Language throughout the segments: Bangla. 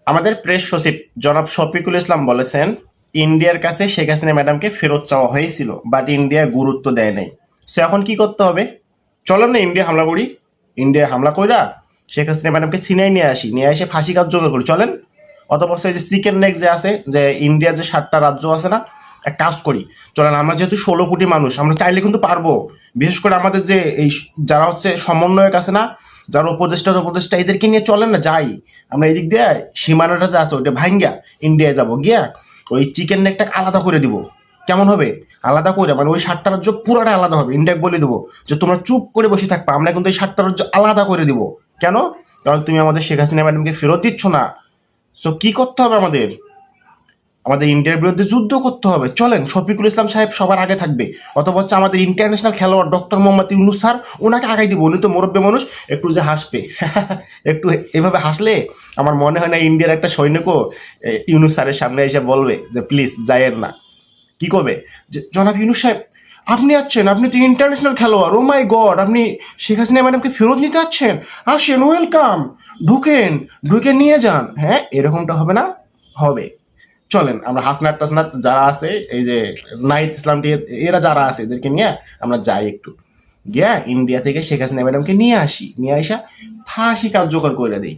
আমাদের প্রেস সচিব জনাব শফিকুল ইসলাম বলেছেন, ইন্ডিয়ার কাছে শেখ হাসিনা ম্যাডামকে ফেরত চাওয়া হয়েছিল, বাট ইন্ডিয়া গুরুত্ব দেয় নাই। সো এখন কি করতে হবে? চলেন না ইন্ডিয়া হামলা করি। ইন্ডিয়া হামলা কইরা শেখ হাসিনা ম্যাডামকে ছিনাই নিয়ে আসি, নিয়ে এসে ফাঁসি কার্যকর করি। চলেন। অতপর যে চিকেন নেক যে আছে, যে ইন্ডিয়ার যে 7টা রাজ্য আছে না, এক কাজ করি, চলেন আমরা যেহেতু 16 কোটি মানুষ, আমরা চাইলে কিন্তু পারবো। বিশেষ করে আমাদের যে এই যারা হচ্ছে সমন্বয়ক আছে না, যারা উপদেষ্টা এদেরকে নিয়ে চলেন না, যাই আমরা এদিক দিয়ে সীমানাটা যে আছে ওইটা ভাঙ্গা ইন্ডিয়ায় যাবো, গিয়া ওই চিকেন নেকটা আলাদা করে দিব। কেমন হবে? আলাদা করে, মানে ওই 7টা রাজ্য পুরোটা আলাদা হবে। ইন্ডিয়াকে বলে দেবো যে তোমরা চুপ করে বসে থাকবা, আমরা কিন্তু এই 7টা রাজ্য আলাদা করে দিব। কেন? কারণ তুমি আমাদের শেখ হাসিনা ম্যাডামকে ফেরত দিচ্ছ না। সো কি করতে হবে আমাদের? আমাদের ইন্ডিয়ার বিরুদ্ধে যুদ্ধ করতে হবে। চলেন, শফিকুল ইসলাম সাহেব সবার আগে থাকবে, অথবা হচ্ছে আমাদের ইন্টারন্যাশনাল খেলোয়াড় ডক্টর মোহাম্মদ ইউনুস স্যার, ওনাকে আগাই দিব। উনি তো মুরব্বী মানুষ, একটু যে হাসবে একটু এভাবে হাসলে আমার মনে হয় না ইন্ডিয়ার একটা সৈনিকও ইউনুস স্যারের সামনে এসে বলবে যে প্লিজ যাইয়েন না। কি করবে? যে জনাব ইউনুস সাহেব, আপনি আছেন, আপনি তো ইন্টারন্যাশনাল খেলোয়াড়, ও মাই গড, আপনি শেখ হাসিনা ম্যাডামকে ফেরত নিতে যাচ্ছেন, আসেন, ওয়েলকাম, ঢুকেন, ঢুকে নিয়ে যান। হ্যাঁ, এরকমটা হবে না? হবে। চলেন আমরা হাসনাত টাসনাত যারা আছে, এই যে নাহিদ ইসলাম এরা যারা আছে, এদেরকে নিয়ে আমরা যাই একটু, গিয়া ইন্ডিয়া থেকে শেখ হাসিনা ম্যাডামকে নিয়ে আসি, নিয়ে আসা ফাঁসি কার্যকর করে দিই।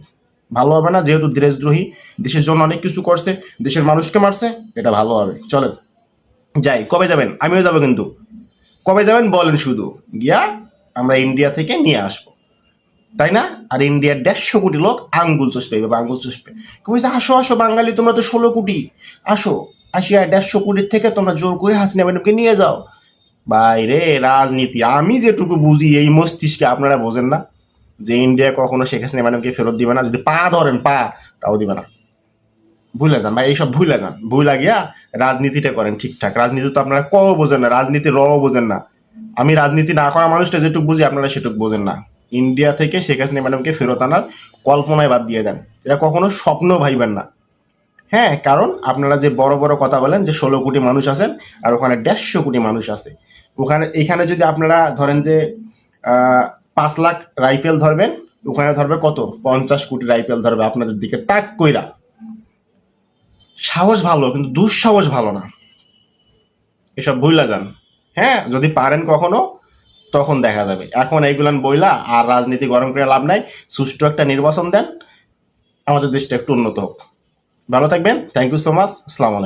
ভালো হবে না? যেহেতু দেশদ্রোহী, দেশের জন্য অনেক কিছু করছে, দেশের মানুষকে মারছে, এটা ভালো হবে। চলেন যাই। কবে যাবেন? আমিও যাবো কিন্তু। কবে যাবেন বলেন শুধু, গিয়া আমরা ইন্ডিয়া থেকে নিয়ে আসবো, তাই না? আর ইন্ডিয়ার 150 কোটি লোক আঙ্গুল চষবে, এভাবে আঙ্গুল চষবে, বলছে আসো আসো বাঙালি, তোমরা তো 16 কোটি, আসো, আসিয়া 150 কোটির থেকে তোমরা জোর করে হাসিনা ম্যাডামকে নিয়ে যাও। বাইরে রাজনীতি আমি যেটুকু বুঝি, এই মস্তিষ্কে আপনারা বোঝেন না যে ইন্ডিয়া কখনো শেখ হাসিনা ম্যাডামকে ফেরত দিবে না। যদি পা ধরেন, পা, তাও দিবে না। ভুলে যান ভাই, এইসব ভুলে যান, ভুলে গিয়া রাজনীতিটা করেন ঠিকঠাক। রাজনীতি তো আপনারা কও বোঝেন না, রাজনীতি বোঝেন না। আমি রাজনীতি না করা মানুষটা যেটুকু বুঝি, আপনারা সেটুকু বোঝেন না। ইন্ডিয়া থেকে শেখ হাসিনা ম্যাডামকে ফেরত আনার কল্পনায় বাদ দিয়ে দেন, এটা কখনো স্বপ্ন ভাইবেন না। হ্যাঁ, কারণ আপনারা যে বড় বড় কথা বলেন যে 16 কোটি মানুষ আছেন, আর ওখানে 150 কোটি মানুষ আছে। এখানে যদি আপনারা ধরেন যে 5 লাখ রাইফেল ধরবেন, ওখানে ধরবে কত? 50 কোটি রাইফেল ধরবে আপনাদের দিকে তাক কইরা। সাহস ভালো, কিন্তু দুঃসাহস ভালো না। এসব ভুইলা যান। হ্যাঁ, যদি পারেন কখনো, তখন দেখা যাবে। এখন এইগুলান বইলা আর রাজনীতি গরম করে লাভ নাই। সুষ্ঠু একটা নির্বাচন দেন, আমাদের দেশটা একটু উন্নত হোক। ভালো থাকবেন। Thank you so much. আসসালামু আলাইকুম।